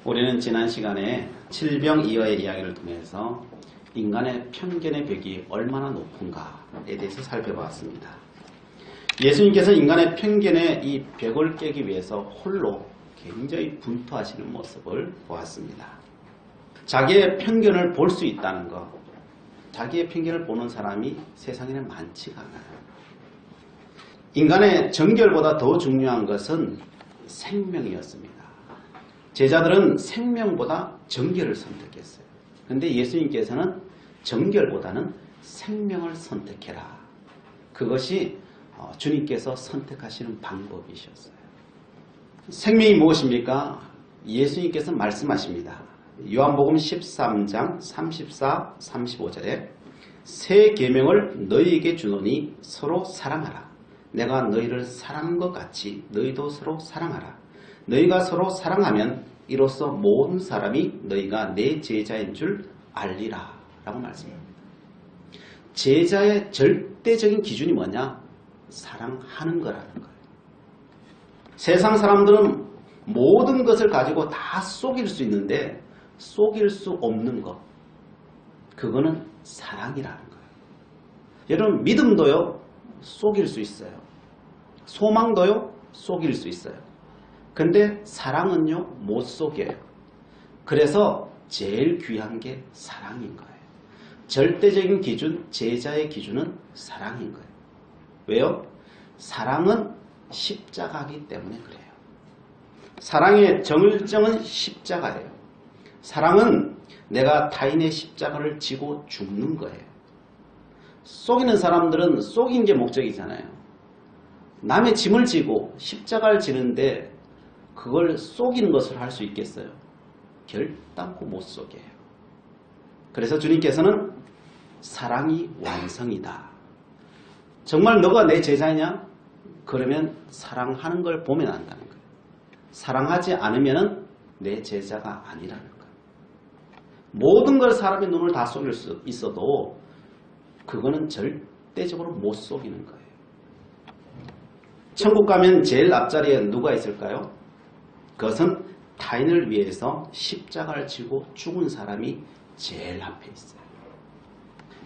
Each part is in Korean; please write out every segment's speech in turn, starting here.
우리는 지난 시간에 칠병이어의 이야기를 통해서 인간의 편견의 벽이 얼마나 높은가에 대해서 살펴보았습니다. 예수님께서 인간의 편견의 이 벽을 깨기 위해서 홀로 굉장히 분투하시는 모습을 보았습니다. 자기의 편견을 볼 수 있다는 것, 자기의 편견을 보는 사람이 세상에는 많지가 않아요. 인간의 정결보다 더 중요한 것은 생명이었습니다. 제자들은 생명보다 정결을 선택했어요. 그런데 예수님께서는 정결보다는 생명을 선택해라. 그것이 주님께서 선택하시는 방법이셨어요. 생명이 무엇입니까? 예수님께서 말씀하십니다. 요한복음 13장 34, 35절에 새 계명을 너희에게 주노니 서로 사랑하라. 내가 너희를 사랑한 것 같이 너희도 서로 사랑하라. 너희가 서로 사랑하면 이로써 모든 사람이 너희가 내 제자인 줄 알리라 라고 말씀합니다. 제자의 절대적인 기준이 뭐냐? 사랑하는 거라는 거예요. 세상 사람들은 모든 것을 가지고 다 속일 수 있는데 속일 수 없는 것, 그거는 사랑이라는 거예요. 여러분, 믿음도요 속일 수 있어요. 소망도요 속일 수 있어요. 근데 사랑은요 못 속여요. 그래서 제일 귀한 게 사랑인 거예요. 절대적인 기준, 제자의 기준은 사랑인 거예요. 왜요? 사랑은 십자가이기 때문에 그래요. 사랑의 정을정은 십자가예요. 사랑은 내가 타인의 십자가를 지고 죽는 거예요. 속이는 사람들은 속인 게 목적이잖아요. 남의 짐을 지고 십자가를 지는데 그걸 속이는 것을 할 수 있겠어요? 결단코 못 속여요. 그래서 주님께서는 사랑이 완성이다. 정말 너가 내 제자냐? 그러면 사랑하는 걸 보면 안다는 거예요. 사랑하지 않으면 내 제자가 아니라는 거예요. 모든 걸 사람의 눈을 다 속일 수 있어도 그거는 절대적으로 못 속이는 거예요. 천국 가면 제일 앞자리에 누가 있을까요? 그것은 타인을 위해서 십자가를 지고 죽은 사람이 제일 앞에 있어요.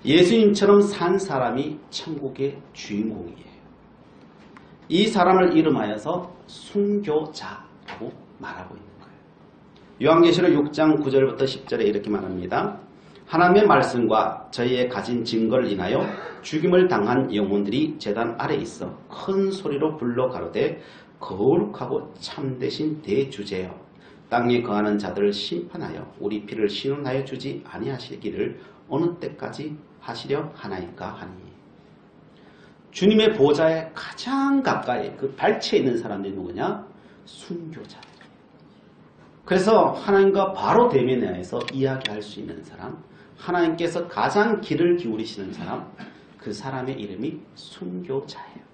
예수님처럼 산 사람이 천국의 주인공이에요. 이 사람을 이름하여서 순교자라고 말하고 있는 거예요. 요한계시록 6장 9절부터 10절에 이렇게 말합니다. 하나님의 말씀과 저희의 가진 증거를 인하여 죽임을 당한 영혼들이 제단 아래 있어 큰 소리로 불러 가로되 거룩하고 참되신 대주제여, 땅에 거하는 자들을 심판하여 우리 피를 신원하여 주지 아니하시기를 어느 때까지 하시려 하나이까 하니. 주님의 보좌에 가장 가까이 그 발치에 있는 사람들이 누구냐? 순교자들. 그래서 하나님과 바로 대면해서 이야기할 수 있는 사람, 하나님께서 가장 귀를 기울이시는 사람, 그 사람의 이름이 순교자예요.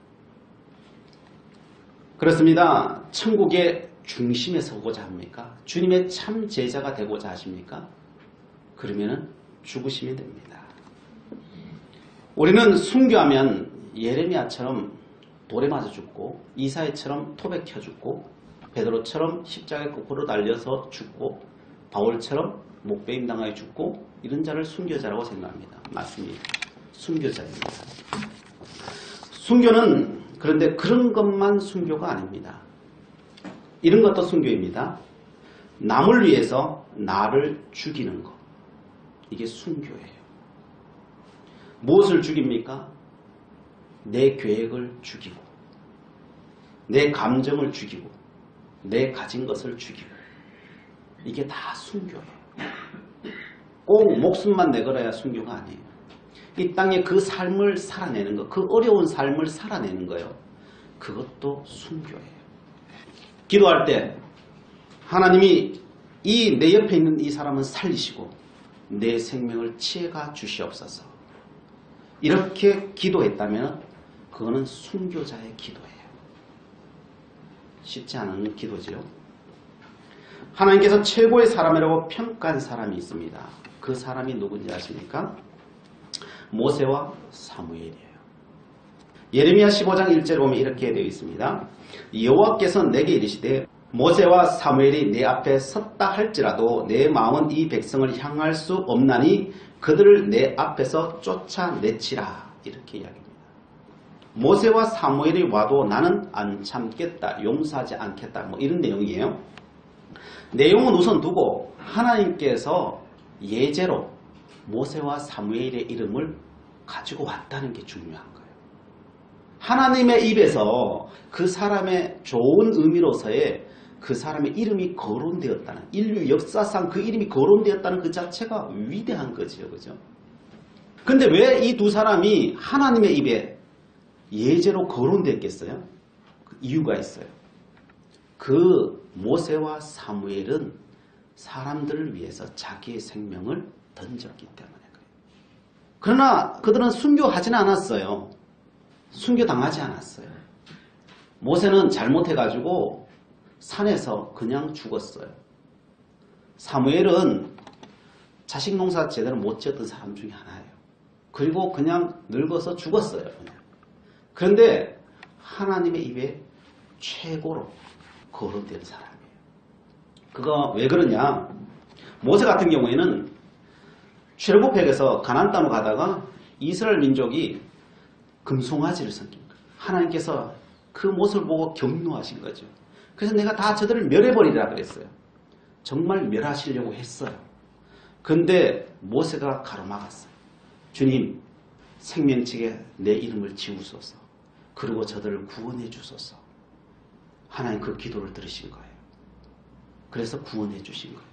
그렇습니다. 천국의 중심에 서고자 합니까? 주님의 참 제자가 되고자 하십니까? 그러면 죽으시면 됩니다. 우리는 순교하면 예레미야처럼 돌에 맞아 죽고, 이사야처럼 토백 켜 죽고, 베드로처럼 십자가에 거꾸로 달려서 죽고, 바울처럼 목베임 당하여 죽고, 이런 자를 순교자라고 생각합니다. 맞습니다. 순교자입니다. 순교는 그런데 그런 것만 순교가 아닙니다. 이런 것도 순교입니다. 남을 위해서 나를 죽이는 것, 이게 순교예요. 무엇을 죽입니까? 내 계획을 죽이고, 내 감정을 죽이고, 내 가진 것을 죽이고, 이게 다 순교예요. 꼭 목숨만 내걸어야 순교가 아니에요. 이 땅에 그 삶을 살아내는 것, 그 어려운 삶을 살아내는 거예요. 그것도 순교예요. 기도할 때 하나님이 이 내 옆에 있는 이 사람은 살리시고 내 생명을 취해가 주시옵소서. 이렇게 기도했다면 그거는 순교자의 기도예요. 쉽지 않은 기도죠. 하나님께서 최고의 사람이라고 평가한 사람이 있습니다. 그 사람이 누군지 아십니까? 모세와 사무엘이에요. 예레미야 15장 1절에 보면 이렇게 되어 있습니다. 여호와께서 내게 이르시되 모세와 사무엘이 내 앞에 섰다 할지라도 내 마음은 이 백성을 향할 수 없나니 그들을 내 앞에서 쫓아내치라. 이렇게 이야기합니다. 모세와 사무엘이 와도 나는 안 참겠다. 용서하지 않겠다. 뭐 이런 내용이에요. 내용은 우선 두고 하나님께서 예제로 모세와 사무엘의 이름을 가지고 왔다는 게 중요한 거예요. 하나님의 입에서 그 사람의 좋은 의미로서의 그 사람의 이름이 거론되었다는, 인류 역사상 그 이름이 거론되었다는 그 자체가 위대한 거지요. 그죠? 근데 왜 이 두 사람이 하나님의 입에 예제로 거론됐겠어요? 그 이유가 있어요. 그 모세와 사무엘은 사람들을 위해서 자기의 생명을 던졌기 때문에 그래요. 그러나 그들은 순교하지는 않았어요. 순교당하지 않았어요. 모세는 잘못해가지고 산에서 그냥 죽었어요. 사무엘은 자식 농사 제대로 못 지었던 사람 중에 하나예요. 그리고 그냥 늙어서 죽었어요. 그냥. 그런데 하나님의 입에 최고로 거론된 사람이에요. 그거 왜 그러냐? 모세 같은 경우에는 출애굽해에서 가나안 땅으로 가다가 이스라엘 민족이 금송아지를 섬긴 거예요. 하나님께서 그 모습을 보고 격노하신 거죠. 그래서 내가 다 저들을 멸해버리라 그랬어요. 정말 멸하시려고 했어요. 근데 모세가 가로막았어요. 주님, 생명책에 내 이름을 지우소서. 그리고 저들을 구원해 주소서. 하나님 그 기도를 들으신 거예요. 그래서 구원해 주신 거예요.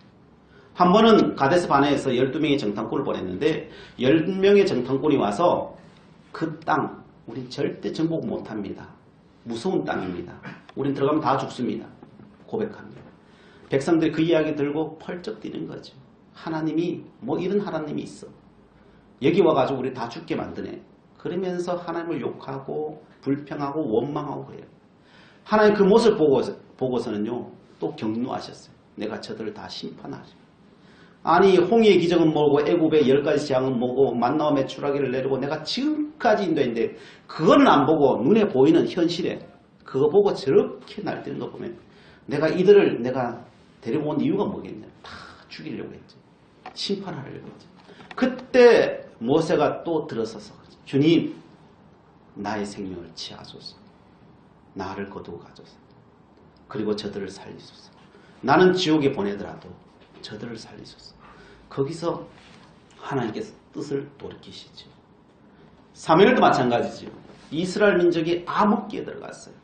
한 번은 가데스 바네에서 12명의 정탐꾼을 보냈는데 10명의 정탐꾼이 와서 그 땅, 우린 절대 정복 못합니다. 무서운 땅입니다. 우린 들어가면 다 죽습니다. 고백합니다. 백성들이 그 이야기 들고 펄쩍 뛰는 거죠. 하나님이 뭐 이런 하나님이 있어. 여기 와가지고 우리 다 죽게 만드네. 그러면서 하나님을 욕하고 불평하고 원망하고 그래요. 하나님 그 모습을 보고서는요. 또 격노하셨어요. 내가 저들을 다 심판하죠. 아니 홍해의 기적은 뭐고 애굽의 10가지 재앙은 뭐고 만나와 메추라기를 내리고 내가 지금까지 인도했는데 그거는 안 보고 눈에 보이는 현실에 그거 보고 저렇게 날뛰는 거 보면 내가 이들을 내가 데리고 온 이유가 뭐겠냐. 다 죽이려고 했지. 심판하려고 했지. 그때 모세가 또 들어서서 주님 나의 생명을 취하소서. 나를 거두어 가소서. 그리고 저들을 살리소서. 나는 지옥에 보내더라도 저들을 살리소서. 거기서 하나님께서 뜻을 돌이키시죠. 사무엘도 마찬가지죠. 이스라엘 민족이 암흑기에 들어갔어요.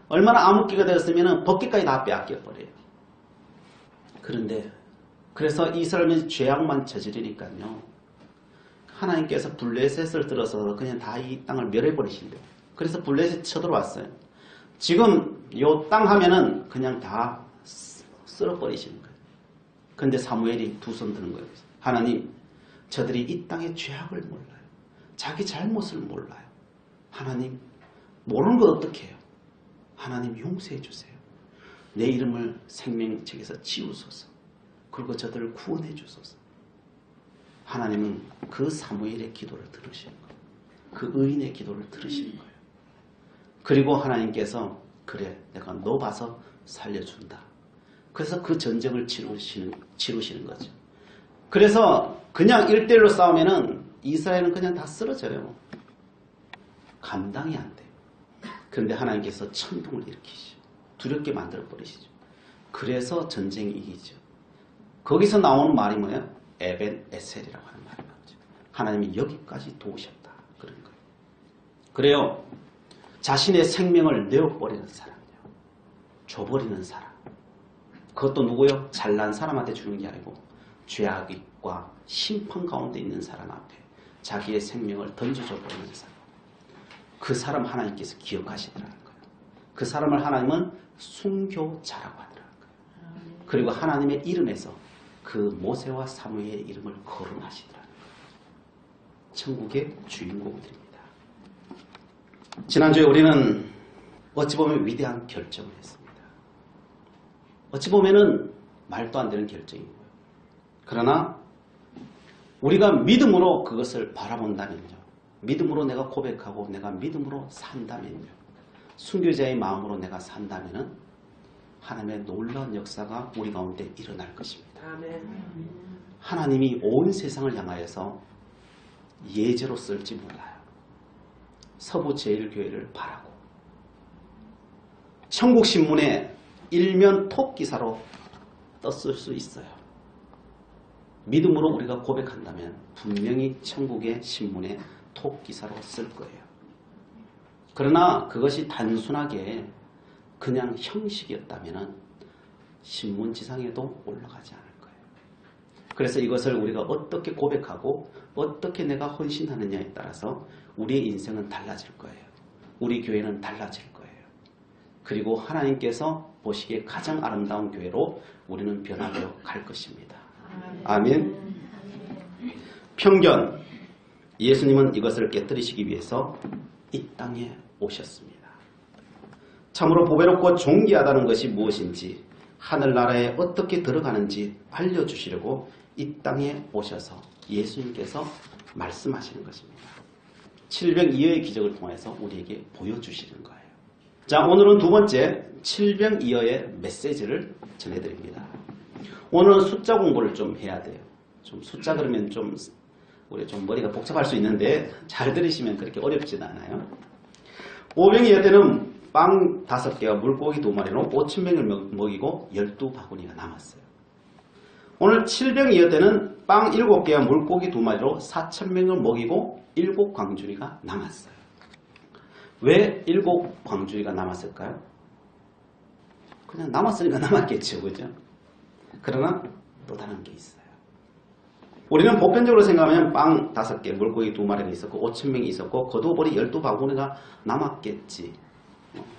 얼마나 암흑기가 되었으면 법궤까지 다 빼앗겨버려요. 그런데 그래서 이스라엘 민족 죄악만 저지르니까요. 하나님께서 블레셋을 들어서 그냥 다 이 땅을 멸해버리시려고. 그래서 블레셋 쳐들어왔어요. 지금 요 땅 하면은 그냥 다 쓸어버리시는 거예요. 그런데 사무엘이 두 손 드는 거예요. 하나님, 저들이 이 땅의 죄악을 몰라요. 자기 잘못을 몰라요. 하나님, 모르는 거 어떻게 해요? 하나님 용서해 주세요. 내 이름을 생명책에서 지우소서. 그리고 저들을 구원해 주소서. 하나님은 그 사무엘의 기도를 들으시는 거예요. 그 의인의 기도를 들으시는 거예요. 그리고 하나님께서 그래 내가 너 봐서 살려준다. 그래서 그 전쟁을 치루시는 거죠. 그래서 그냥 1대1로 싸우면은 이스라엘은 그냥 다 쓰러져요. 감당이 안 돼요. 그런데 하나님께서 천둥을 일으키시죠. 두렵게 만들어버리시죠. 그래서 전쟁이 이기죠. 거기서 나오는 말이 뭐예요? 에벤 에셀이라고 하는 말이 나오죠. 하나님이 여기까지 도우셨다. 그런 거예요. 그래요. 자신의 생명을 내어버리는 사람이요. 줘버리는 사람. 그것도 누구요? 잘난 사람한테 주는 게 아니고 죄악과 심판 가운데 있는 사람 앞에 자기의 생명을 던져줘 버리는 사람. 그 사람 하나님께서 기억하시더라는 거예요. 그 사람을 하나님은 순교자라고 하더라는 거예요. 그리고 하나님의 이름에서 그 모세와 사무엘의 이름을 거론하시더라는 거예요. 천국의 주인공들입니다. 지난주에 우리는 어찌 보면 위대한 결정을 했습니다. 어찌 보면은 말도 안 되는 결정이고요. 그러나 우리가 믿음으로 그것을 바라본다면요. 믿음으로 내가 고백하고 내가 믿음으로 산다면요. 순교자의 마음으로 내가 산다면은 하나님의 놀라운 역사가 우리 가운데 일어날 것입니다. 아멘. 하나님이 온 세상을 향하여서 예제로 쓸지 몰라요. 서부제일교회를 바라고 천국신문에 일면 톱기사로 떴을 수 있어요. 믿음으로 우리가 고백한다면 분명히 천국의 신문에 톱기사로 쓸 거예요. 그러나 그것이 단순하게 그냥 형식이었다면 신문지상에도 올라가지 않을 거예요. 그래서 이것을 우리가 어떻게 고백하고 어떻게 내가 헌신하느냐에 따라서 우리의 인생은 달라질 거예요. 우리 교회는 달라질 거예요. 그리고 하나님께서 보시기에 가장 아름다운 교회로 우리는 변화되어 갈 것입니다. 아멘. 편견. 예수님은 이것을 깨뜨리시기 위해서 이 땅에 오셨습니다. 참으로 보배롭고 존귀하다는 것이 무엇인지 하늘나라에 어떻게 들어가는지 알려주시려고 이 땅에 오셔서 예수님께서 말씀하시는 것입니다. 700이어의 기적을 통해서 우리에게 보여주시는 거예요. 자, 오늘은 두 번째 700이어의 메시지를 전해드립니다. 오늘은 숫자 공부를 좀 해야 돼요. 좀 숫자 그러면 좀 우리 좀 머리가 복잡할 수 있는데 잘 들으시면 그렇게 어렵지는 않아요. 500이어 때는 빵 5개와 물고기 2마리로 5,000명을 먹이고 12바구니가 남았어요. 오늘 700이어 때는 빵 7개와 물고기 2마리로 4,000명을 먹이고 7광주리가 남았어요. 왜 7광주리가 남았을까요? 그냥 남았으니까 남았겠죠, 그죠? 그러나 또 다른 게 있어요. 우리는 보편적으로 생각하면 빵 5개, 물고기 2마리가 있었고 5,000명이 있었고 거두어버리 12바구니가 남았겠지.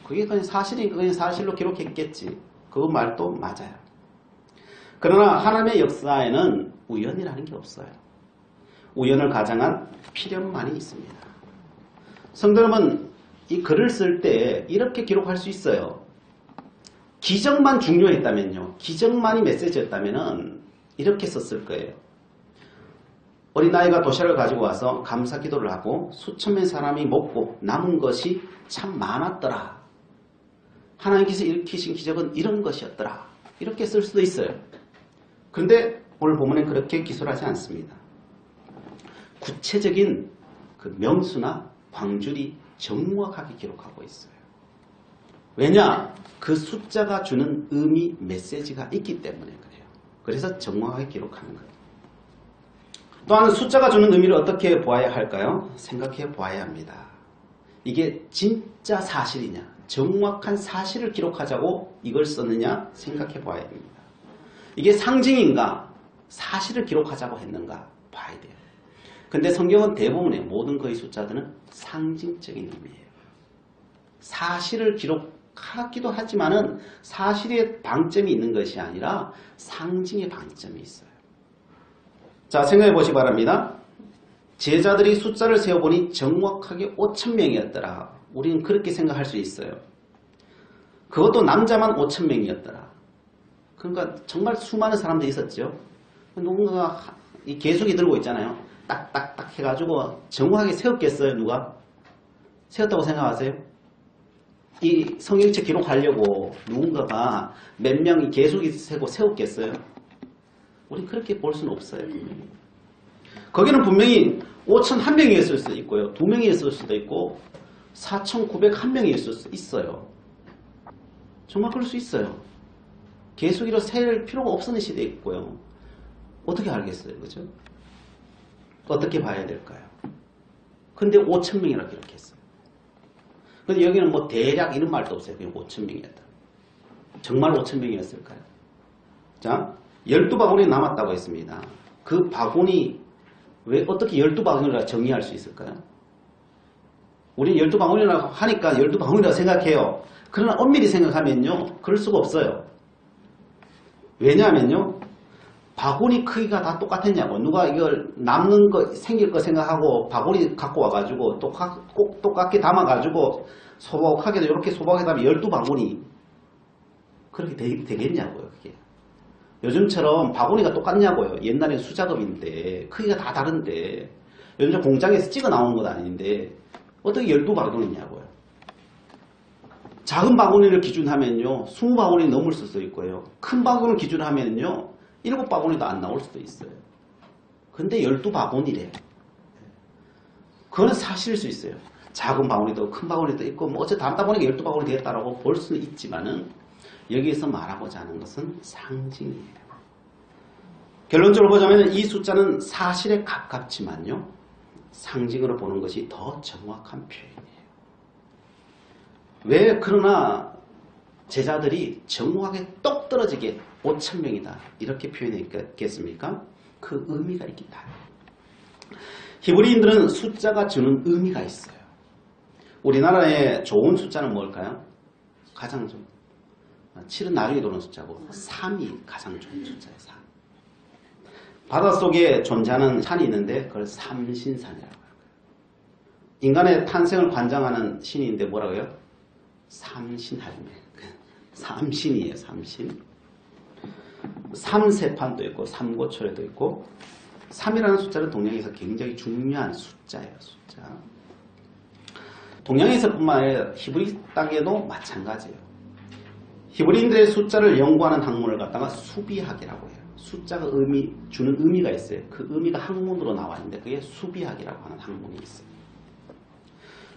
그게 그냥 사실이니까 그냥 사실로 기록했겠지. 그 말도 맞아요. 그러나 하나님의 역사에는 우연이라는 게 없어요. 우연을 가장한 필연만이 있습니다. 성도 여러분, 이 글을 쓸 때 이렇게 기록할 수 있어요. 기적만 중요했다면요. 기적만이 메시지였다면 이렇게 썼을 거예요. 어린아이가 도시락을 가지고 와서 감사 기도를 하고 수천 명 사람이 먹고 남은 것이 참 많았더라. 하나님께서 일으키신 기적은 이런 것이었더라. 이렇게 쓸 수도 있어요. 그런데 오늘 본문은 그렇게 기술하지 않습니다. 구체적인 그 명수나 광줄이 정확하게 기록하고 있어요. 왜냐? 그 숫자가 주는 의미, 메시지가 있기 때문에 그래요. 그래서 정확하게 기록하는 거예요. 또한 숫자가 주는 의미를 어떻게 보아야 할까요? 생각해 보아야 합니다. 이게 진짜 사실이냐, 정확한 사실을 기록하자고 이걸 썼느냐 생각해 보아야 합니다. 이게 상징인가, 사실을 기록하자고 했는가 봐야 돼요. 근데 성경은 대부분의 모든 거의 숫자들은 상징적인 의미예요. 사실을 기록하기도 하지만은 사실의 방점이 있는 것이 아니라 상징의 방점이 있어요. 자, 생각해 보시기 바랍니다. 제자들이 숫자를 세어보니 정확하게 5,000명이었더라. 우리는 그렇게 생각할 수 있어요. 그것도 남자만 5,000명이었더라. 그러니까 정말 수많은 사람들이 있었죠. 누군가가 이 계수기 들고 있잖아요. 딱딱딱 해가지고 정확하게 세웠겠어요? 누가? 세웠다고 생각하세요? 이 성경책 기록하려고 누군가가 몇 명이 계수기 세고 세웠겠어요? 우리 그렇게 볼 수는 없어요. 거기는 분명히 5,001명이었을 수도 있고요. 2명이었을 수도 있고 4,901명이었을 수도 있어요. 정말 그럴 수 있어요. 계수기로 셀 필요가 없는 시대에 있고요. 어떻게 알겠어요? 그죠? 어떻게 봐야 될까요? 근데 5,000명이라고 기록했어요. 근데 여기는 뭐 대략 이런 말도 없어요. 그냥 5,000명이었다. 정말 5,000명이었을까요? 자, 12바구니 남았다고 했습니다. 그 바구니, 왜 어떻게 12바구니라 정의할 수 있을까요? 우리는 12바구니라고 하니까 12바구니라고 생각해요. 그러나 엄밀히 생각하면요, 그럴 수가 없어요. 왜냐하면요, 바구니 크기가 다 똑같았냐고. 누가 이걸 남는 거, 생길 거 생각하고 바구니 갖고 와가지고 꼭 똑같게 담아가지고 소복하게도 이렇게 소복하게 담으면 12바구니. 그렇게 되겠냐고요, 그게. 요즘처럼 바구니가 똑같냐고요. 옛날엔 수작업인데 크기가 다 다른데 요즘 공장에서 찍어 나오는 건 아닌데 어떻게 12바구니냐고요. 자, 작은 바구니를 기준하면요 20바구니 넘을 수도 있고요. 큰 바구니를 기준하면요 7바구니도 안 나올 수도 있어요. 근데 12바구니래요. 그건 사실일 수 있어요. 작은 바구니도 큰 바구니도 있고 뭐 어째 담다 보니까 12바구니 되겠다라고 볼 수는 있지만은 여기에서 말하고자 하는 것은 상징이에요. 결론적으로 보자면 이 숫자는 사실에 가깝지만요 상징으로 보는 것이 더 정확한 표현이에요. 왜 그러나 제자들이 정확하게 똑 떨어지게 5,000명이다 이렇게 표현했겠습니까? 그 의미가 있기 때문에. 히브리인들은 숫자가 주는 의미가 있어요. 우리나라의 좋은 숫자는 뭘까요? 가장 좀 7은 나중에 도는 숫자고 3이 가장 좋은 숫자예요. 3. 바닷속에 존재하는 산이 있는데 그걸 삼신산이라고 해요. 인간의 탄생을 관장하는 신인데 뭐라고요? 삼신할매. 삼신이에요. 삼신. 삼세판도 있고 삼고초래도 있고 3이라는 숫자는 동양에서 굉장히 중요한 숫자예요. 숫자. 동양에서뿐만 아니라 히브리 땅에도 마찬가지예요. 히브리인들의 숫자를 연구하는 학문을 갖다가 수비학이라고 해요. 숫자가 주는 의미가 있어요. 그 의미가 학문으로 나와 있는데 그게 수비학이라고 하는 학문이 있어요.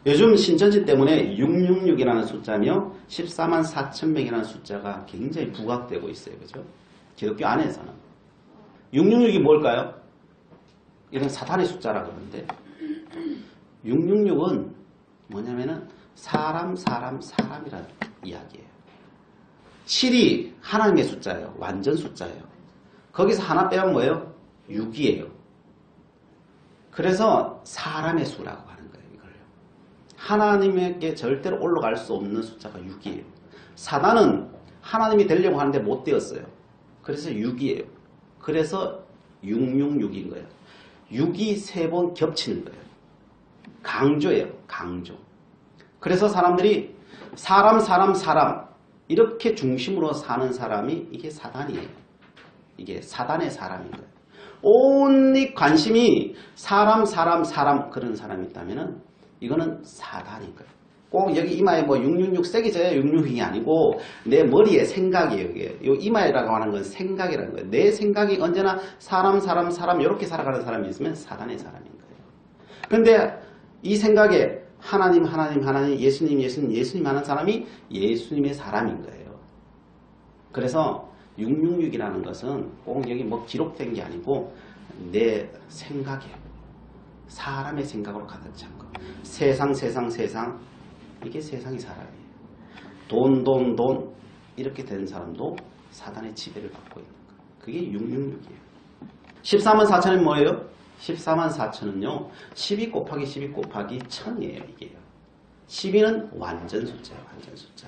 요즘 신천지 때문에 666이라는 숫자며 14만 4천 명이라는 숫자가 굉장히 부각되고 있어요. 그죠? 기독교 안에서는. 666이 뭘까요? 이건 사탄의 숫자라고 그러는데 666은 뭐냐면은 사람이라는 이야기예요. 7이 하나님의 숫자예요. 완전 숫자예요. 거기서 하나 빼면 뭐예요? 6이에요. 그래서 사람의 수라고 하는 거예요. 이걸요. 하나님에게 절대로 올라갈 수 없는 숫자가 6이에요. 사단은 하나님이 되려고 하는데 못 되었어요. 그래서 6이에요. 그래서 666인 거예요. 6이 3번 겹치는 거예요. 강조예요. 강조. 그래서 사람들이 사람 이렇게 중심으로 사는 사람이 이게 사단이에요. 이게 사단의 사람인 거예요. 온리 관심이 사람 그런 사람이 있다면은 이거는 사단인 거예요. 꼭 여기 이마에 뭐 666 세게 져야 666이 아니고 내 머리에 생각이에요. 이게 요 이마에라고 하는 건 생각이라는 거예요. 내 생각이 언제나 사람 이렇게 살아가는 사람이 있으면 사단의 사람인 거예요. 그런데 이 생각에 하나님 예수님 하는 사람이 예수님의 사람인 거예요. 그래서 666이라는 것은 꼭 여기 뭐 기록된 게 아니고 내 생각에 사람의 생각으로 가득 찬 거. 세상 이게 세상의 사람이에요. 돈 이렇게 된 사람도 사단의 지배를 받고 있는 거예요. 그게 666이에요. 14만 4천은 뭐예요? 14만 4천은요 12 곱하기 1000이에요. 이게요. 12는 완전 숫자예요. 완전 숫자.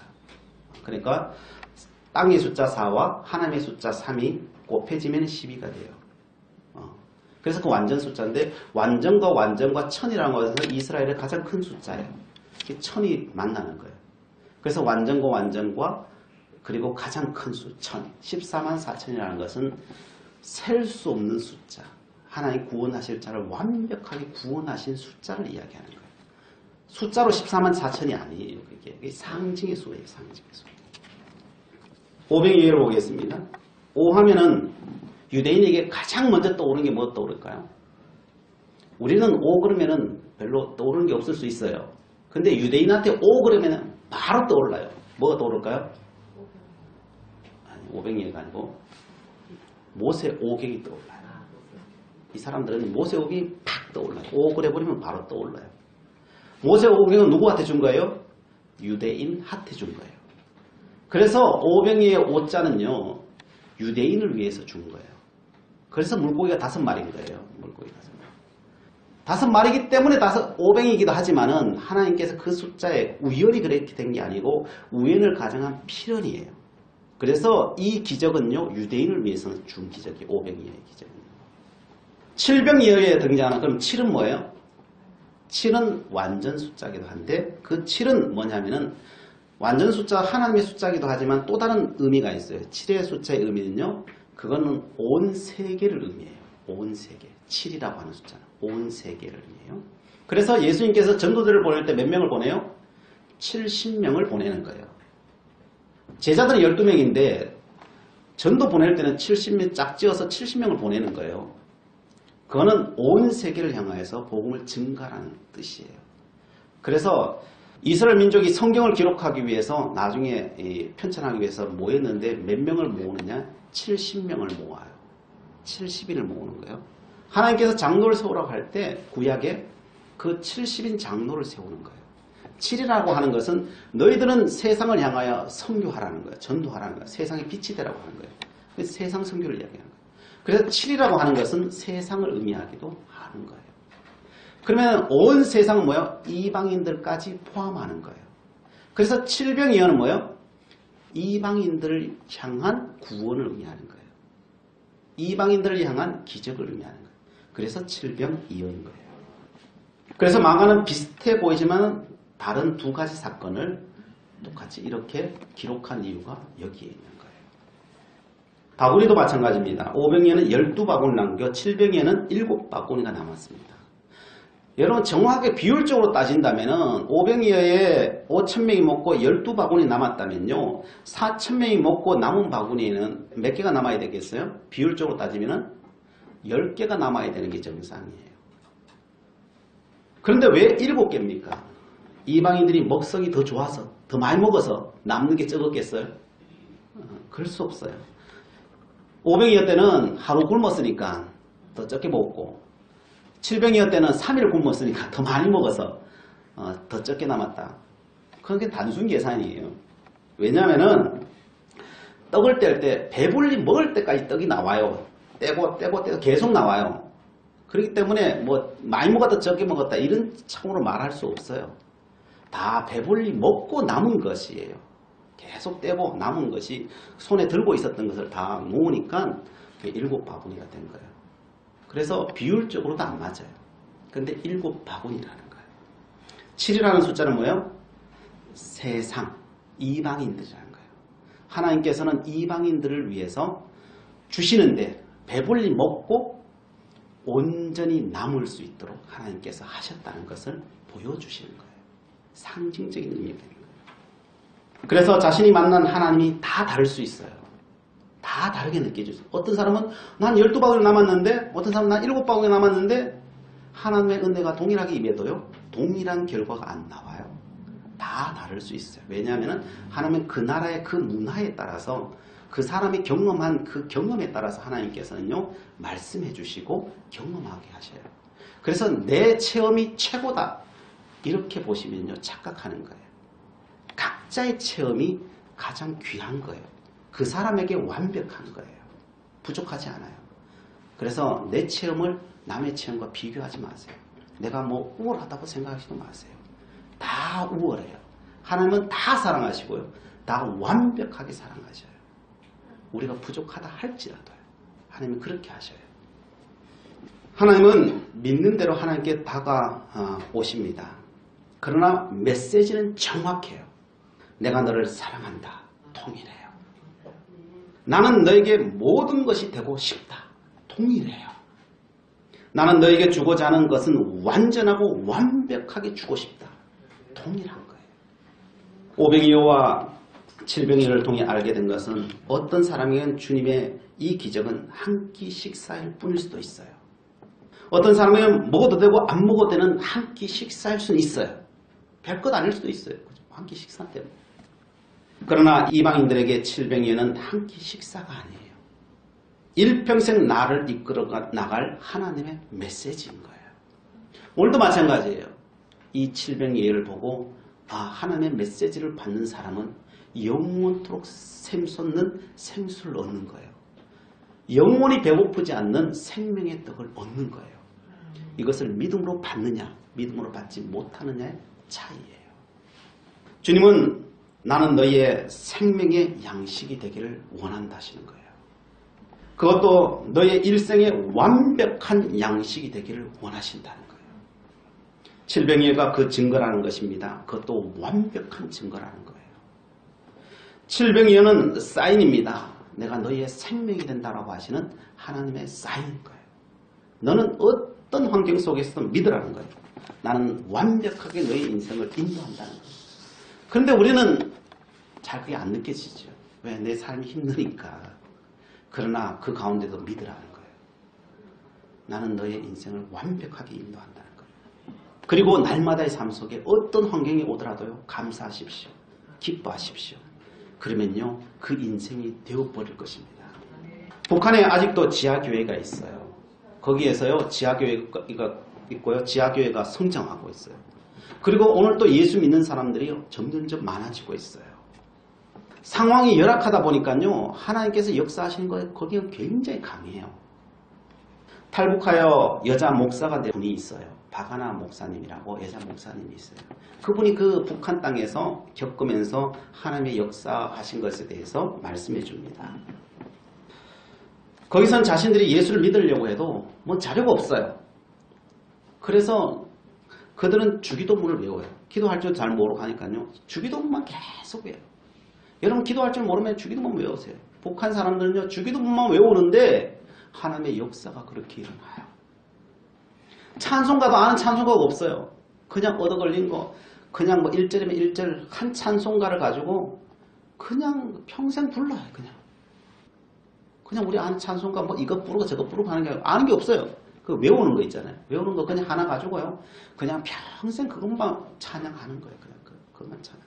그러니까 땅의 숫자 4와 하나님의 숫자 3이 곱해지면 12가 돼요. 그래서 그 완전 숫자인데 완전과 1000이라는 것은 이스라엘의 가장 큰 숫자예요. 1000이 만나는 거예요. 그래서 완전과 그리고 가장 큰 수 1000. 14만 4천이라는 것은 셀 수 없는 숫자. 하나님 구원하실 자를 완벽하게 구원하신 숫자를 이야기하는 거예요. 숫자로 14만 4천이 아니에요. 그게 상징의 수예요. 상징의 수. 오병이어를 보겠습니다. 5 하면은 유대인에게 가장 먼저 떠오르는 게 뭐 떠오를까요? 우리는 5 그러면은 별로 떠오르는 게 없을 수 있어요. 근데 유대인한테 5 그러면은 바로 떠올라요. 뭐가 떠오를까요? 아니, 오병이어가 아니고 모세 오경이 떠올라요. 이 사람들은 모세 오경이 팍 떠올라요. 5 그래버리면 바로 떠올라요. 모세 오경은 누구한테 준 거예요? 유대인한테 준 거예요. 그래서 오병이의 5자는요 유대인을 위해서 준 거예요. 그래서 물고기가 5마리인 거예요. 물고기 5마리. 5마리이기 때문에 5병이기도 하지만은 하나님께서 그 숫자에 우연히 그렇게 된 게 아니고 우연을 가정한 필연이에요. 그래서 이 기적은요 유대인을 위해서 준 기적이 5병이의 기적입니다. 7병이어에 등장하는 그럼 7은 뭐예요? 7은 완전 숫자기도 한데 그 7은 뭐냐면은 완전 숫자 하나님의 숫자기도 하지만 또 다른 의미가 있어요. 7의 숫자의 의미는요. 그거는 온 세계를 의미해요. 온 세계. 7이라고 하는 숫자는 온 세계를 의미해요. 그래서 예수님께서 전도들을 보낼 때 몇 명을 보내요? 70명을 보내는 거예요. 제자들은 12명인데 전도 보낼 때는 70명 짝지어서 70명을 보내는 거예요. 그거는 온 세계를 향하여서 복음을 증가하는 뜻이에요. 그래서 이스라엘 민족이 성경을 기록하기 위해서 나중에 편찬하기 위해서 모였는데 몇 명을 모으느냐? 70명을 모아요. 70인을 모으는 거예요. 하나님께서 장로를 세우라고 할 때 구약에 그 70인 장로를 세우는 거예요. 7이라고 하는 것은 너희들은 세상을 향하여 선교하라는 거예요. 전도하라는 거예요. 세상의 빛이 되라고 하는 거예요. 그래서 세상 선교를 이야기하는 거예요. 그래서 7이라고 하는 것은 세상을 의미하기도 하는 거예요. 그러면 온 세상은 뭐예요? 이방인들까지 포함하는 거예요. 그래서 7병이어는 뭐예요? 이방인들을 향한 구원을 의미하는 거예요. 이방인들을 향한 기적을 의미하는 거예요. 그래서 7병이어인 거예요. 그래서 마가는 비슷해 보이지만 다른 두 가지 사건을 똑같이 이렇게 기록한 이유가 여기에 있는 거예요. 바구니도 마찬가지입니다. 5병에는 12바구니 남겨 7병에는 7바구니가 남았습니다. 여러분 정확하게 비율적으로 따진다면 5병이어에 5,000명이 먹고 12바구니 남았다면요. 4,000명이 먹고 남은 바구니에는 몇 개가 남아야 되겠어요? 비율적으로 따지면 10개가 남아야 되는 게 정상이에요. 그런데 왜 7개입니까? 이방인들이 먹성이 더 좋아서 더 많이 먹어서 남는 게 적었겠어요? 그럴 수 없어요. 5병이어 때는 하루 굶었으니까 더 적게 먹고 7병이어 때는 3일 굶었으니까 더 많이 먹어서 더 적게 남았다. 그게 단순 계산이에요. 왜냐하면 떡을 뗄 때 배불리 먹을 때까지 떡이 나와요. 떼고 계속 나와요. 그렇기 때문에 뭐 많이 먹었다 적게 먹었다 이런 참으로 말할 수 없어요. 다 배불리 먹고 남은 것이에요. 계속 떼고 남은 것이 손에 들고 있었던 것을 다 모으니까 7바구니가 된 거예요. 그래서 비율적으로도 안 맞아요. 근데 7바구니라는 거예요. 7이라는 숫자는 뭐예요? 세상, 이방인들이라는 거예요. 하나님께서는 이방인들을 위해서 주시는데 배불리 먹고 온전히 남을 수 있도록 하나님께서 하셨다는 것을 보여주시는 거예요. 상징적인 의미가 되는 거예요. 그래서 자신이 만난 하나님이 다 다를 수 있어요. 다 다르게 느껴져요. 어떤 사람은 난 12바구니 남았는데 어떤 사람은 난 7바구니 남았는데 하나님의 은혜가 동일하게 임해도요. 동일한 결과가 안 나와요. 다 다를 수 있어요. 왜냐하면 하나님은 그 나라의 그 문화에 따라서 그 사람이 경험한 그 경험에 따라서 하나님께서는요. 말씀해 주시고 경험하게 하셔요. 그래서 내 체험이 최고다. 이렇게 보시면요. 착각하는 거예요. 각자의 체험이 가장 귀한 거예요. 그 사람에게 완벽한 거예요. 부족하지 않아요. 그래서 내 체험을 남의 체험과 비교하지 마세요. 내가 뭐 우월하다고 생각하지도 마세요. 다 우월해요. 하나님은 다 사랑하시고요. 다 완벽하게 사랑하셔요. 우리가 부족하다 할지라도요. 하나님은 그렇게 하셔요. 하나님은 믿는 대로 하나님께 다가오십니다. 그러나 메시지는 정확해요. 내가 너를 사랑한다. 통일해요. 나는 너에게 모든 것이 되고 싶다. 통일해요. 나는 너에게 주고자 하는 것은 완전하고 완벽하게 주고 싶다. 통일한 거예요. 5병이어와 7병이어를 통해 알게 된 것은 어떤 사람에게는 주님의 이 기적은 한 끼 식사일 뿐일 수도 있어요. 어떤 사람에게는 먹어도 되고 안 먹어도 되는 한 끼 식사일 수는 있어요. 별것 아닐 수도 있어요. 한 끼 식사 때문에. 그러나 이방인들에게 7병이어는 한 끼 식사가 아니에요. 일평생 나를 이끌어 나갈 하나님의 메시지인 거예요. 오늘도 마찬가지예요. 이 7병이어를 보고 하나님의 메시지를 받는 사람은 영원토록 샘솟는 생수를 얻는 거예요. 영원히 배고프지 않는 생명의 떡을 얻는 거예요. 이것을 믿음으로 받느냐 믿음으로 받지 못하느냐의 차이예요. 주님은 나는 너희의 생명의 양식이 되기를 원한다 하시는 거예요. 그것도 너의 일생의 완벽한 양식이 되기를 원하신다는 거예요. 7병이어가 그 증거라는 것입니다. 그것도 완벽한 증거라는 거예요. 7병이어는 사인입니다. 내가 너희의 생명이 된다라고 하시는 하나님의 사인인 거예요. 너는 어떤 환경 속에서도 믿으라는 거예요. 나는 완벽하게 너희 인생을 인도한다는 거예요. 그런데 우리는 잘 그게 안 느껴지죠. 왜? 내 삶이 힘드니까. 그러나 그 가운데도 믿으라는 거예요. 나는 너의 인생을 완벽하게 인도한다는 거예요. 그리고 날마다의 삶 속에 어떤 환경이 오더라도요. 감사하십시오. 기뻐하십시오. 그러면요. 그 인생이 되어버릴 것입니다. 북한에 아직도 지하교회가 있어요. 거기에서요. 지하교회가 있고요. 지하교회가 성장하고 있어요. 그리고 오늘 또 예수 믿는 사람들이 점점점 많아지고 있어요. 상황이 열악하다 보니까요. 하나님께서 역사하시는 거에 거기가 굉장히 강해요. 탈북하여 여자 목사가 된 분이 있어요. 박하나 목사님이라고 여자 목사님이 있어요. 그분이 그 북한 땅에서 겪으면서 하나님의 역사하신 것에 대해서 말씀해 줍니다. 거기선 자신들이 예수를 믿으려고 해도 뭐 자료가 없어요. 그래서 그들은 주기도문을 외워요. 기도할 줄 잘 모르고 하니까요. 주기도문만 계속 외워요. 여러분 기도할 줄 모르면 주기도문 외우세요. 북한 사람들은요. 주기도문만 외우는데 하나님의 역사가 그렇게 일어나요. 찬송가도 아는 찬송가가 없어요. 그냥 얻어 걸린 거 그냥 뭐 1절이면 1절 한 찬송가를 가지고 그냥 평생 불러요. 그냥 우리 아는 찬송가 뭐 이거 부르고 저거 부르고 하는 게 아는 게 없어요. 그 외우는 거 있잖아요. 외우는 거 그냥 하나 가지고요. 그냥 평생 그것만 찬양하는 거예요. 그냥 그것만 찬양.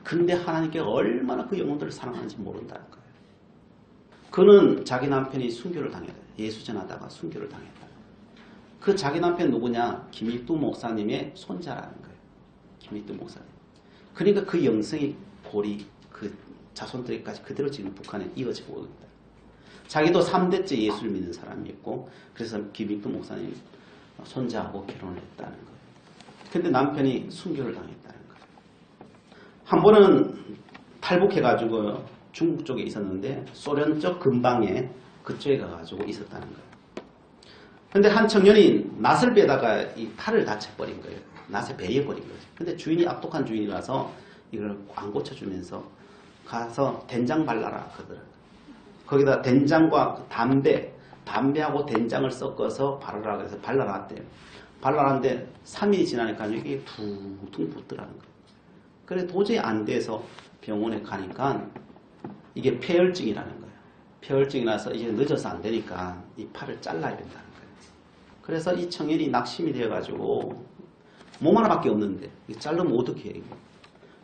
근데 하나님께 얼마나 그 영혼들을 사랑하는지 모른다는 거예요. 그는 자기 남편이 순교를 당했다. 예수 전하다가 순교를 당했다. 그 자기 남편 누구냐? 김익두 목사님의 손자라는 거예요. 김익두 목사님. 그러니까 그 영성이 골이 그 자손들까지 그대로 지금 북한에 이어지고 있다. 자기도 3대째 예수를 믿는 사람이었고 그래서 김익두 목사님 손자하고 결혼을 했다는 거예요. 근데 남편이 순교를 당했다는 거예요. 한 번은 탈북해가지고 중국 쪽에 있었는데 소련 쪽 근방에 그쪽에 가가지고 있었다는 거예요. 근데 한 청년이 낫을 베다가 이 팔을 다쳐버린 거예요. 낫에 베여버린 거예요. 근데 주인이 악독한 주인이라서 이걸 안 고쳐주면서 가서 된장 발라라 그러더라고요. 거기다 된장과 담배하고 된장을 섞어서 바르라 그래서 발라놨대요. 발라놨는데 3일이 지나니까 이게 퉁퉁 붓더라는 거예요. 그래 도저히 안 돼서 병원에 가니까 이게 폐혈증이라는 거예요. 폐혈증이라서 이제 늦어서 안 되니까 이 팔을 잘라야 된다는 거예요. 그래서 이 청년이 낙심이 되어가지고 몸 하나밖에 없는데 자르면 어떻게 해요?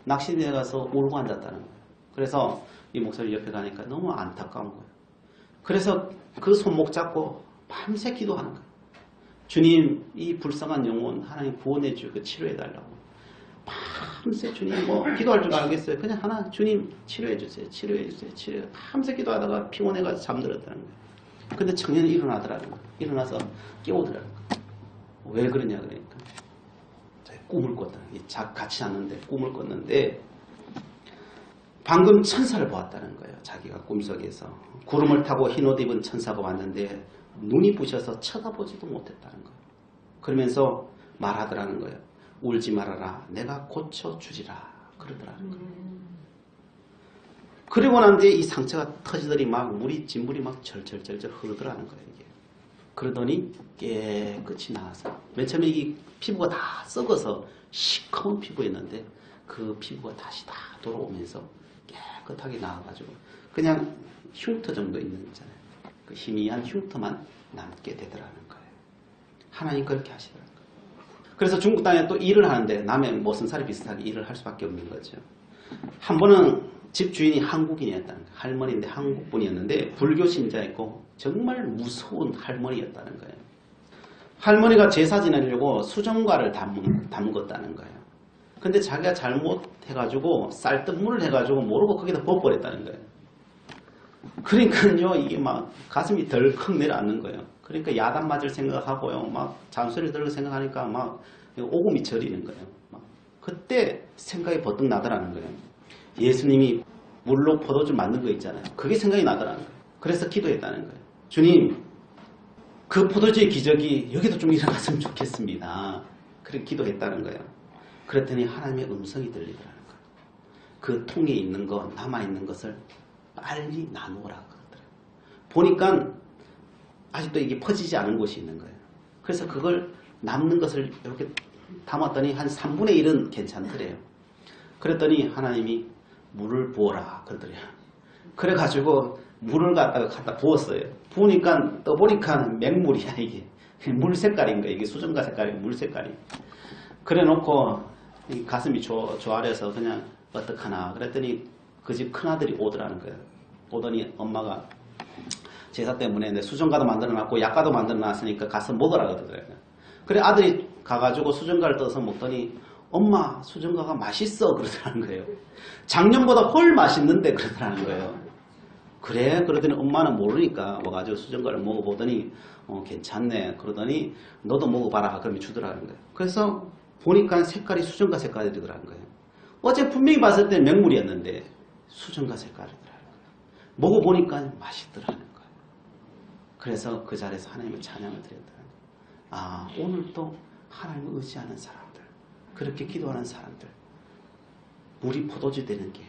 낙심이 되어가서 울고 앉았다는 거예요. 그래서 이 목사님 옆에 가니까 너무 안타까운 거예요. 그래서 그 손목 잡고 밤새 기도하는 거예요. 주님 이 불쌍한 영혼 하나님 구원해 주고 치료해달라고. 밤새 주님 뭐 기도할 줄 알겠어요. 그냥 하나 주님 치료해 주세요. 치료해 주세요. 치료해. 밤새 기도하다가 피곤해가지고 잠들었다는 거예요. 근데 청년이 일어나더라는 거예요. 일어나서 깨우더라는 거예요. 왜 그러냐 그러니까 꿈을 꿨다. 같이 잤는데 꿈을 꿨는데 방금 천사를 보았다는 거예요. 자기가 꿈속에서 구름을 타고 흰옷 입은 천사가 왔는데 눈이 부셔서 쳐다보지도 못했다는 거예요. 그러면서 말하더라는 거예요. 울지 말아라. 내가 고쳐주리라. 그러더라는 거예요. 그리고 난 뒤에 이 상처가 터지더니 막 진물이 막 절절절절 흐르더라는 거예요. 이게. 그러더니 깨끗이 나와서 맨 처음에 이 피부가 다 썩어서 시커먼 피부였는데 그 피부가 다시 다 돌아오면서 깨끗하게 나와가지고 그냥 흉터 정도 있는 거잖아요. 그 희미한 흉터만 남게 되더라는 거예요. 하나님 그렇게 하시더라는 거예요. 그래서 중국 땅에 또 일을 하는데 남의 모순살이 비슷하게 일을 할 수밖에 없는 거죠. 한 번은 집 주인이 한국인이었다는 거예요. 할머니인데 한국분이었는데 불교 신자였고 정말 무서운 할머니였다는 거예요. 할머니가 제사 지내려고 수정과를 담궜다는 거예요. 근데 자기가 잘못해가지고 쌀뜨물을 해가지고 모르고 거기다 부어버렸다는 거예요. 그러니까요 이게 막 가슴이 덜컥 내려앉는 거예요. 그러니까 야단 맞을 생각하고요 막 잔소리를 들을 생각하니까 막 오금이 저리는 거예요. 막 그때 생각이 버뜩 나더라는 거예요. 예수님이 물로 포도주 만든 거 있잖아요. 그게 생각이 나더라는 거예요. 그래서 기도했다는 거예요. 주님 그 포도주의 기적이 여기도 좀 일어났으면 좋겠습니다. 그렇게 기도했다는 거예요. 그랬더니 하나님의 음성이 들리더라는 거예요. 그 통에 있는 거 남아있는 것을 빨리 나누어라 그러더라고요. 보니까 아직도 이게 퍼지지 않은 곳이 있는 거예요. 그래서 그걸 남는 것을 이렇게 담았더니 한 3분의 1은 괜찮더래요. 그랬더니 하나님이 물을 부어라 그러더래요. 그래가지고 물을 갖다 부었어요. 부으니까 떠보니까 맹물이야 이게. 물 색깔인 거야. 이게 수정과 색깔이고 물 색깔이. 그래 놓고 이 가슴이 조아려서 그냥 어떡하나 그랬더니 그 집 큰아들이 오더라는 거예요. 오더니 엄마가 제사 때문에 내 수정과도 만들어놨고 약과도 만들어놨으니까 가서 먹으라 그러더라고요. 그래 아들이 가가지고 수정과를 떠서 먹더니 엄마 수정과가 맛있어 그러더라는 거예요. 작년보다 훨 맛있는데 그러더라는 거예요. 그래 그러더니 엄마는 모르니까 와가지고 수정과를 먹어보더니 괜찮네 그러더니 너도 먹어봐라 그러면 주더라는 거예요. 그래서 보니까 색깔이 수정과 색깔이 되더라는 거예요. 어제 분명히 봤을 때 맹물이었는데 수정과 색깔이더라는 거예요. 먹어보니까 맛있더라는 거예요. 그래서 그 자리에서 하나님을 찬양을 드렸더라는 거예요. 아 오늘도 하나님을 의지하는 사람들 그렇게 기도하는 사람들 물이 포도주 되는 게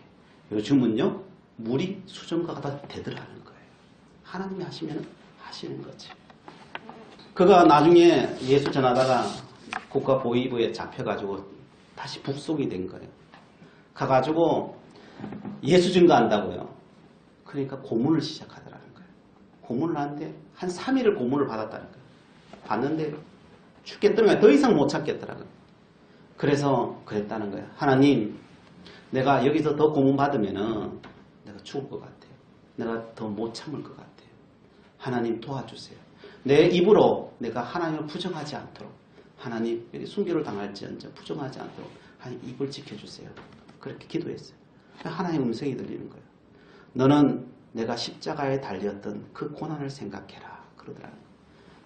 요즘은요 물이 수정과가 다 되더라는 거예요. 하나님이 하시면 하시는 거지. 그가 나중에 예수 전하다가 국가보위부에 잡혀가지고 다시 북송이 된 거예요. 가가지고 예수 증거한다고요. 그러니까 고문을 시작하더라는 거예요. 고문을 하는데 한 3일을 고문을 받았다는 거예요. 받는데 죽겠더라고요. 더 이상 못 참겠더라고요. 그래서 그랬다는 거예요. 하나님 내가 여기서 더 고문 받으면은 내가 죽을 것 같아요. 내가 더 못 참을 것 같아요. 하나님 도와주세요. 내 입으로 내가 하나님을 부정하지 않도록 하나님 여기 순교를 당할지언정 부정하지 않도록 하나님 입을 지켜주세요. 그렇게 기도했어요. 하나님 음성이 들리는 거예요. 너는 내가 십자가에 달렸던 그 고난을 생각해라 그러더라고요.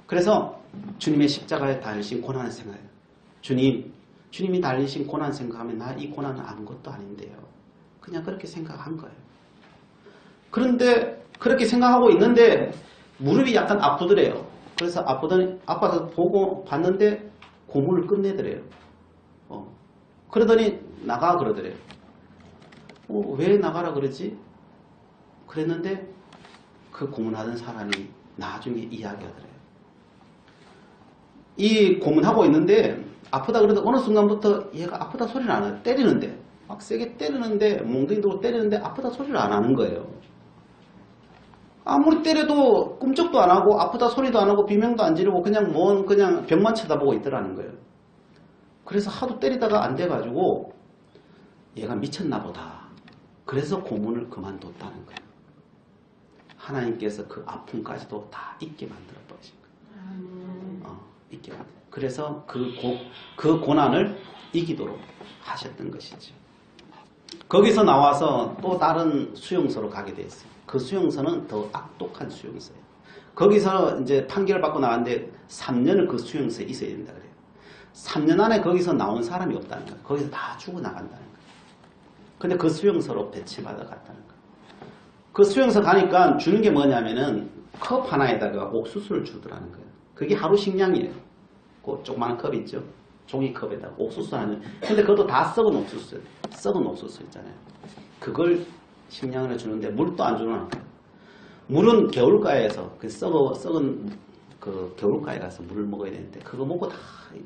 그래서 주님의 십자가에 달리신 고난을 생각해요. 주님이 달리신 고난 생각하면 나 이 고난은 아무것도 아닌데요. 그냥 그렇게 생각한 거예요. 그런데 그렇게 생각하고 있는데 무릎이 약간 아프더래요. 그래서 아파서 보고 봤는데 고문을 끝내더래요. 그러더니 나가 그러더래요. 왜 나가라 그러지? 그랬는데 그 고문하던 사람이 나중에 이야기하더래요. 이 고문하고 있는데 아프다 그러다 어느 순간부터 얘가 아프다 소리를 안 해요. 때리는데 막 세게 때리는데 몽둥이 들고 때리는데 아프다 소리를 안 하는 거예요. 아무리 때려도 꿈쩍도 안 하고 아프다 소리도 안 하고 비명도 안 지르고 그냥 벽만 쳐다보고 있더라는 거예요. 그래서 하도 때리다가 안 돼가지고 얘가 미쳤나 보다. 그래서 고문을 그만뒀다는 거예요. 하나님께서 그 아픔까지도 다 잊게 만들어 버리신 거예요. 잊게 만들어. 그래서 그 고난을 이기도록 하셨던 것이죠. 거기서 나와서 또 다른 수용소로 가게 됐어요. 그 수용소는 더 악독한 수용소예요. 거기서 이제 판결받고 나왔는데 3년을 그 수용소에 있어야 된다 그래요. 3년 안에 거기서 나온 사람이 없다는 거예요. 거기서 다 죽어나간다는 거예요. 근데 그 수용소로 배치받아 갔다는 거예요. 그 수용소 가니까 주는 게 뭐냐면은 컵 하나에다가 옥수수를 주더라는 거예요. 그게 하루 식량이에요. 그 조그마한 컵 있죠. 종이컵에다가 옥수수 하는. 근데 그것도 다 썩은 옥수수. 썩은 옥수수 있잖아요. 그걸 식량을 주는데 물도 안 주는 거예요. 물은 겨울가에서 그 썩은 그 겨울가에 가서 물을 먹어야 되는데 그거 먹고 다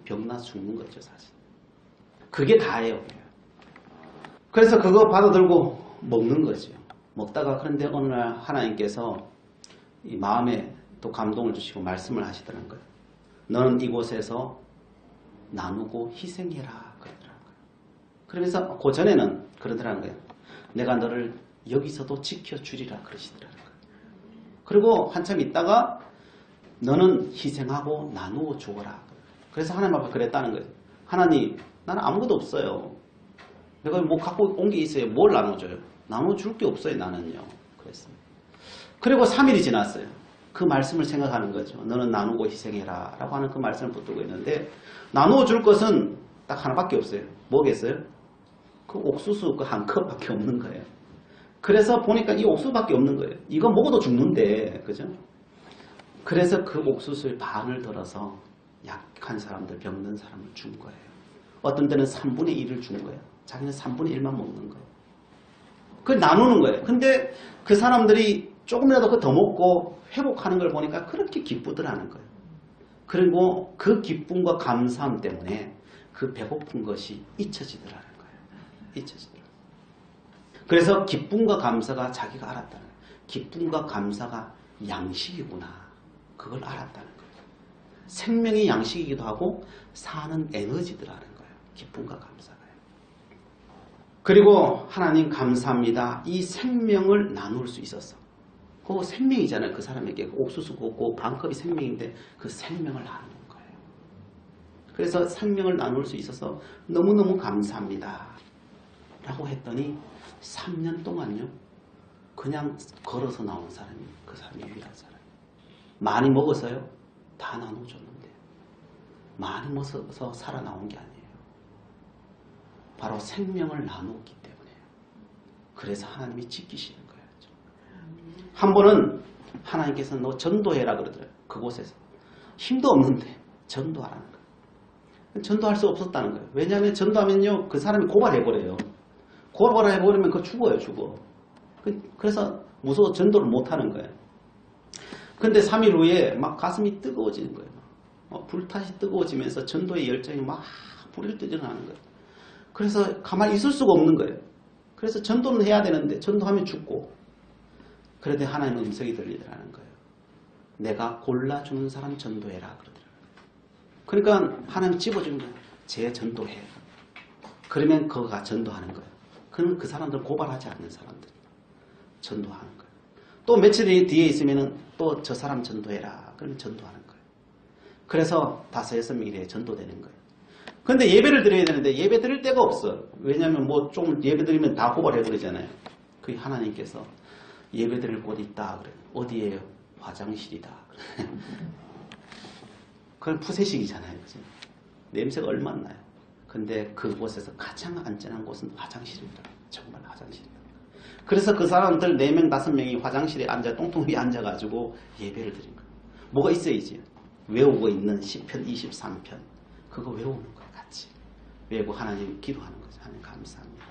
병나 죽는 거죠 사실. 그게 다예요. 그래서 그거 받아들고 먹는 거죠. 먹다가 그런데 어느 날 하나님께서 이 마음에 또 감동을 주시고 말씀을 하시더라는 거예요. 너는 이곳에서 나누고 희생해라 그러더라고요. 그러면서 그 전에는 그러더라는 거예요. 내가 너를 여기서도 지켜주리라 그러시더라는 거예요. 그리고 한참 있다가 너는 희생하고 나누어 주어라. 그래서 하나님 앞에 그랬다는 거예요. 하나님 나는 아무것도 없어요. 내가 뭐 갖고 온 게 있어요. 뭘 나눠줘요? 나눠줄 게 없어요 나는요. 그랬습니다. 그리고 3일이 지났어요. 그 말씀을 생각하는 거죠. 너는 나누고 희생해라 라고 하는 그 말씀을 붙들고 있는데 나누어 줄 것은 딱 하나밖에 없어요. 뭐겠어요? 그 옥수수 그 한 컵밖에 없는 거예요. 그래서 보니까 이 옥수수밖에 없는 거예요. 이거 먹어도 죽는데 그죠? 그래서 그 옥수수의 반을 덜어서 약한 사람들, 병든 사람을 준 거예요. 어떤 때는 3분의 1을 준 거예요. 자기는 3분의 1만 먹는 거예요. 그걸 나누는 거예요. 근데 그 사람들이 조금이라도 그 더 먹고 회복하는 걸 보니까 그렇게 기쁘더라는 거예요. 그리고 그 기쁨과 감사함 때문에 그 배고픈 것이 잊혀지더라는 거예요. 잊혀지더라고요. 그래서 기쁨과 감사가 자기가 알았다는 거예요. 기쁨과 감사가 양식이구나. 그걸 알았다는 거예요. 생명이 양식이기도 하고 사는 에너지더라는 거예요. 기쁨과 감사가요. 그리고 하나님 감사합니다. 이 생명을 나눌 수 있었어. 그 생명이잖아요. 그 사람에게 옥수수가 없고 반컵이 생명인데 그 생명을 나누는 거예요. 그래서 생명을 나눌 수 있어서 너무너무 감사합니다. 라고 했더니 3년 동안요. 그냥 걸어서 나온 사람이 그 사람이 유일한 사람이에요. 많이 먹어서요. 다 나눠줬는데 많이 먹어서 살아나온 게 아니에요. 바로 생명을 나누었기 때문에요. 그래서 하나님이 지키시는 거예요. 한 번은 하나님께서 너 전도해라 그러더라고요. 그곳에서. 힘도 없는데 전도하라는 거예요. 전도할 수 없었다는 거예요. 왜냐하면 전도하면요. 그 사람이 고발해버려요. 고발해버리면 그거 죽어요. 죽어. 그래서 무서워 전도를 못하는 거예요. 근데 3일 후에 막 가슴이 뜨거워지는 거예요. 불타시 뜨거워지면서 전도의 열정이 막 불을 뜨져나는 거예요. 그래서 가만히 있을 수가 없는 거예요. 그래서 전도는 해야 되는데 전도하면 죽고 그런데 하나님의 음성이 들리더라는 거예요. 내가 골라주는 사람 전도해라 그러더라고요. 그러니까 하나님 집어주는 거예요. 쟤 전도해. 그러면 그가 전도하는 거예요. 그는 그 사람들 고발하지 않는 사람들 전도하는 거예요. 또 며칠 뒤에 있으면은 또 저 사람 전도해라. 그러면 전도하는 거예요. 그래서 5-6명이 전도되는 거예요. 근데 예배를 드려야 되는데 예배 드릴 데가 없어. 왜냐하면 뭐 좀 예배 드리면 다 고발해버리잖아요. 그 하나님께서 예배 드릴 곳 있다. 그래. 어디에요? 화장실이다. 그건 푸세식이잖아요. 그치? 냄새가 얼마나 나요. 근데 그곳에서 가장 안전한 곳은 화장실입니다. 정말 화장실입니다. 그래서 그 사람들 4명, 5명이 화장실에 앉아 똥통 위에 앉아가지고 예배를 드린 거예요. 뭐가 있어야지. 외우고 있는 시편 23편. 그거 외우는 거예요. 같이. 외우고 하나님 기도하는 거죠. 하나님 감사합니다.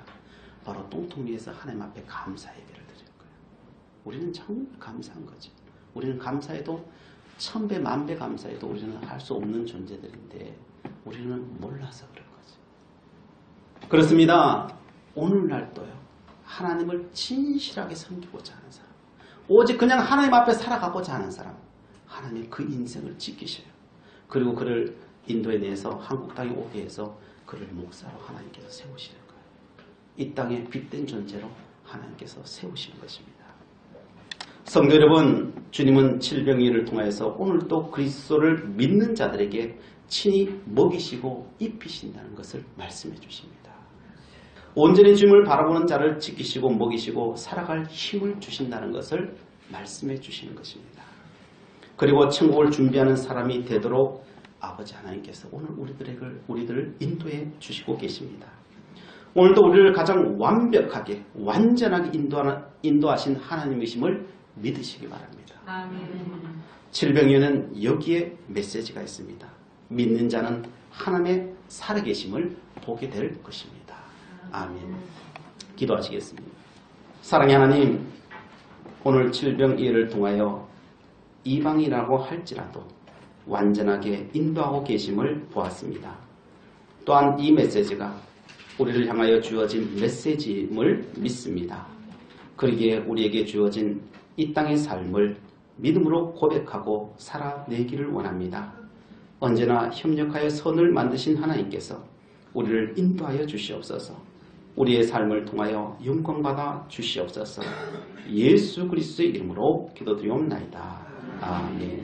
바로 똥통 위에서 하나님 앞에 감사 예배를 드리는 거예요. 우리는 정말 감사한 거죠. 우리는 감사해도 1000배, 10,000배 감사해도 우리는 할 수 없는 존재들인데 우리는 몰라서 그런 거죠. 그렇습니다. 오늘날도요. 하나님을 진실하게 섬기고자 하는 사람. 오직 그냥 하나님 앞에 살아가고자 하는 사람. 하나님 그 인생을 지키셔요. 그리고 그를 인도에 내서 한국 땅에 오게 해서 그를 목사로 하나님께서 세우시는 거예요. 이 땅에 빛된 존재로 하나님께서 세우시는 것입니다. 성도 여러분, 주님은 칠병이를 통하여서 오늘도 그리스도를 믿는 자들에게 친히 먹이시고 입히신다는 것을 말씀해 주십니다. 온전히 주님을 바라보는 자를 지키시고 먹이시고 살아갈 힘을 주신다는 것을 말씀해 주시는 것입니다. 그리고 천국을 준비하는 사람이 되도록 아버지 하나님께서 오늘 우리들을 인도해 주시고 계십니다. 오늘도 우리를 가장 완벽하게 완전하게 인도하신 하나님이심을 믿으시기 바랍니다. 아멘. 칠병에는 여기에 메시지가 있습니다. 믿는 자는 하나님의 살아계심을 보게 될 것입니다. 아멘. 기도하시겠습니다. 사랑의 하나님, 오늘 칠병이를 통하여 이방이라고 할지라도 완전하게 인도하고 계심을 보았습니다. 또한 이 메시지가 우리를 향하여 주어진 메시지임을 믿습니다. 그러기에 우리에게 주어진 이 땅의 삶을 믿음으로 고백하고 살아내기를 원합니다. 언제나 협력하여 선을 만드신 하나님께서 우리를 인도하여 주시옵소서. 우리의 삶을 통하여 영광받아 주시옵소서. 예수 그리스도의 이름으로 기도드리옵나이다. 아멘.